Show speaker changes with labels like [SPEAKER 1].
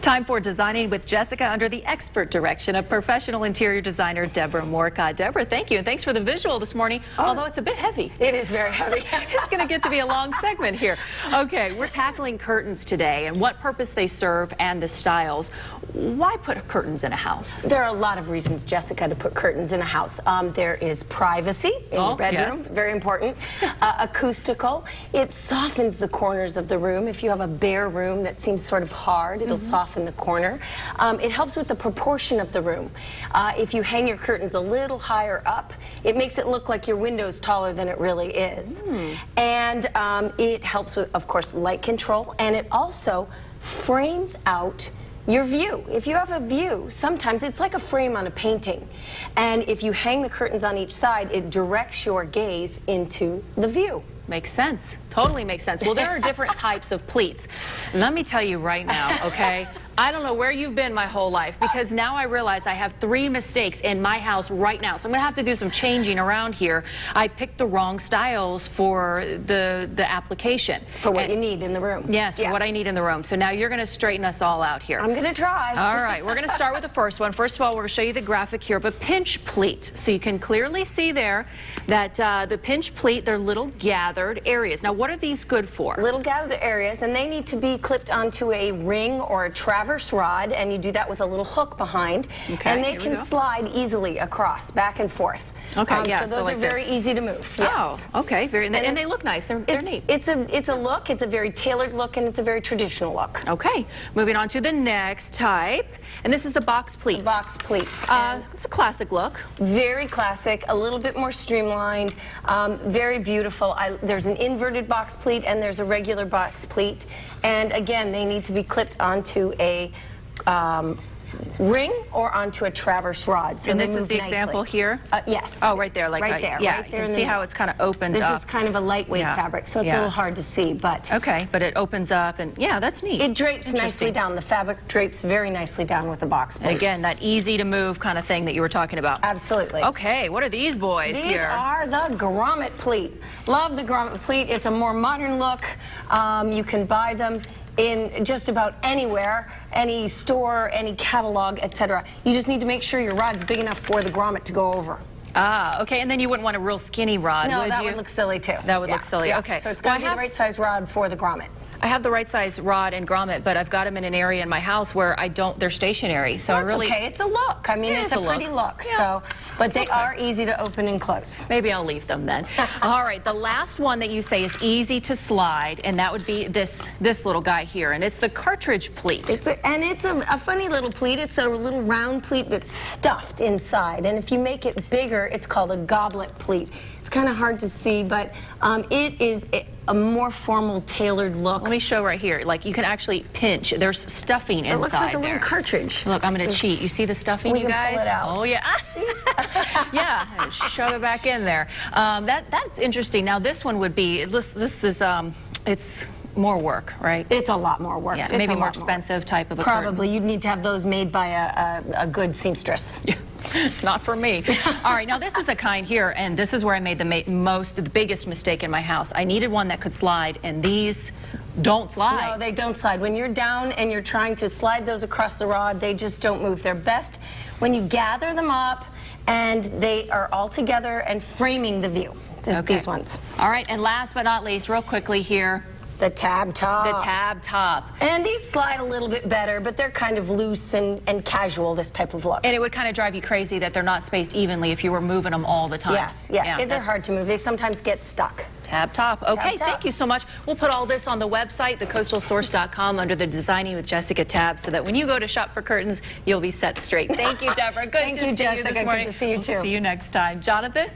[SPEAKER 1] Time for Designing with Jessica under the expert direction of professional interior designer Deborah Moorcott. Deborah, thank you, and thanks for the visual this morning, although it's a bit heavy.
[SPEAKER 2] It is very heavy.
[SPEAKER 1] It's going to get to be a long segment here. Okay, we're tackling curtains today and what purpose they serve and the styles. Why put curtains in a house?
[SPEAKER 2] There are a lot of reasons, Jessica, to put curtains in a house. There is privacy in your bedroom,
[SPEAKER 1] yes.
[SPEAKER 2] Very important. Acoustical, it softens the corners of the room. If you have a bare room that seems sort of hard, it'll soften the corner. It helps with the proportion of the room. If you hang your curtains a little higher up, it makes it look like your window's taller than it really is. And it helps with, of course, light control, and it also frames out your view. If you have a view, sometimes it's like a frame on a painting. And if you hang the curtains on each side, it directs your gaze into the view.
[SPEAKER 1] Makes sense. Totally makes sense. Well, there are different types of pleats. Let me tell you right now, okay? I don't know where you've been my whole life, because now I realize I have 3 mistakes in my house right now. So I'm going to have to do some changing around here. I picked the wrong styles for the application.
[SPEAKER 2] For what you need in the room.
[SPEAKER 1] Yes, for what I need in the room. So now you're going to straighten us all out here.
[SPEAKER 2] I'm going to try.
[SPEAKER 1] All right, we're going to start with the first one. First of all, we're going to show you the graphic here of a pinch pleat. So you can clearly see there that the pinch pleat, they're little gathered areas. Now, what are these good for?
[SPEAKER 2] Little gathered areas, and they need to be clipped onto a ring or a traverse rod, and you do that with a little hook behind. Okay, and they can slide easily across, back and forth.
[SPEAKER 1] Okay, yeah.
[SPEAKER 2] So those are very easy to move. Yes.
[SPEAKER 1] Oh, okay. And they look nice. They're neat.
[SPEAKER 2] It's a look. It's a very tailored look, and it's a very traditional look.
[SPEAKER 1] Okay. Moving on to the next type, and this is the box pleat.
[SPEAKER 2] The box pleat.
[SPEAKER 1] It's a classic look.
[SPEAKER 2] Very classic. A little bit more streamlined. Very beautiful. There's an inverted box pleat, and there's a regular box pleat. And again, they need to be clipped onto a ring or onto a traverse rod. So
[SPEAKER 1] and this is the example here?
[SPEAKER 2] Yes.
[SPEAKER 1] Oh, right there. Like
[SPEAKER 2] right there.
[SPEAKER 1] Yeah,
[SPEAKER 2] right there
[SPEAKER 1] you can see how it's kind of opened up.
[SPEAKER 2] This is kind of a lightweight fabric, so it's a little hard to see, but...
[SPEAKER 1] Okay, but it opens up, and yeah, that's neat.
[SPEAKER 2] It drapes nicely down. The fabric drapes very nicely down with the box pleat.
[SPEAKER 1] Again, that easy to move kind of thing that you were talking about.
[SPEAKER 2] Absolutely.
[SPEAKER 1] Okay, what are these boys here?
[SPEAKER 2] These are the grommet pleat. Love the grommet pleat. It's a more modern look. You can buy them in just about anywhere, any store, any catalog, etc. You just need to make sure your rod's big enough for the grommet to go over.
[SPEAKER 1] Ah, okay, and then you wouldn't want a real skinny rod, would you?
[SPEAKER 2] No, that would look silly too.
[SPEAKER 1] That would look silly, okay.
[SPEAKER 2] So it's got to be the right size rod for the grommet.
[SPEAKER 1] I have the right size rod and grommet, but I've got them in an area in my house where they're stationary. So
[SPEAKER 2] That's okay. It's a look. I mean, it's a pretty look. Yeah. So, but they are easy to open and close.
[SPEAKER 1] Maybe I'll leave them then. All right, the last one that you say is easy to slide, and that would be this little guy here, and it's the cartridge pleat.
[SPEAKER 2] It's a funny little pleat. It's a little round pleat that's stuffed inside, and if you make it bigger, it's called a goblet pleat. It's kind of hard to see, but it is a more formal, tailored look.
[SPEAKER 1] Let me show right here. Like, you can actually pinch. There's stuffing inside there.
[SPEAKER 2] It looks like a little cartridge.
[SPEAKER 1] Look, I'm going to cheat. You see the stuffing, you guys?
[SPEAKER 2] Pull it out.
[SPEAKER 1] Oh, yeah. Yeah, and shove it back in there. That's interesting. Now, this one would be, this is, it's more work, right?
[SPEAKER 2] It's a lot more work.
[SPEAKER 1] Yeah, maybe more expensive type of a curtain.
[SPEAKER 2] Probably. You'd need to have those made by a good seamstress.
[SPEAKER 1] Yeah. Not for me. All right, now this is a kind here, and this is where I made the biggest mistake in my house. I needed one that could slide, and these don't slide.
[SPEAKER 2] No, they don't slide. When you're down and you're trying to slide those across the rod, they just don't move. They're best when you gather them up and they are all together and framing the view. These ones.
[SPEAKER 1] All right, and last but not least, real quickly here,
[SPEAKER 2] the tab top.
[SPEAKER 1] The tab top.
[SPEAKER 2] And these slide a little bit better, but they're kind of loose and casual, this type of look.
[SPEAKER 1] And it would kind of drive you crazy that they're not spaced evenly if you were moving them all the time.
[SPEAKER 2] Yes, yeah, they're hard to move. They sometimes get stuck.
[SPEAKER 1] Tab top. Okay, thank you so much. We'll put all this on the website, thecoastalsource.com, under the Designing with Jessica tab, so that when you go to shop for curtains, you'll be set straight. Thank you, Deborah. Good to see you this morning.
[SPEAKER 2] Good to see you too.
[SPEAKER 1] We'll see you next time. Jonathan?